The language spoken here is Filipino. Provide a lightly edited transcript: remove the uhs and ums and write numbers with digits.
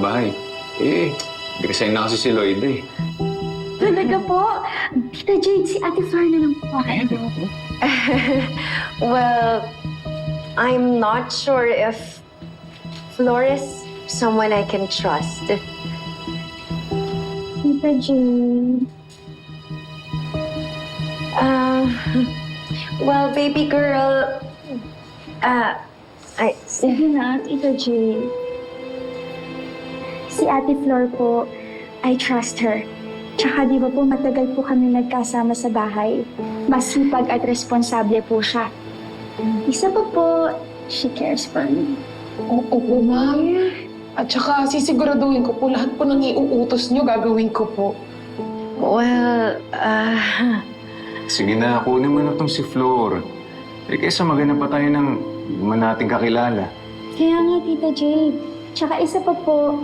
bahay. Resign na kasi si Lloyd eh. Talaga po? Tita Jade, si Ate Flor na lang po ako. Well, I'm not sure if Flores someone I can trust. Tita Jade. Well, baby girl, Sige na, Tita Jade. Si Ate Flor po, I trust her. Tsaka di ba po matagal po kami nagkasama sa bahay. Masipag at responsable po siya. Isa pa po, she cares for me. Oo po, ma'am. At saka sisiguraduhin ko po lahat po ng iuutos niyo gagawin ko po. well, Sige na, kunin mo na tong si Flor. Kaysa maghanap pa tayo ng nating kakilala. Kaya nga, Tita Jade. Tsaka isa pa po,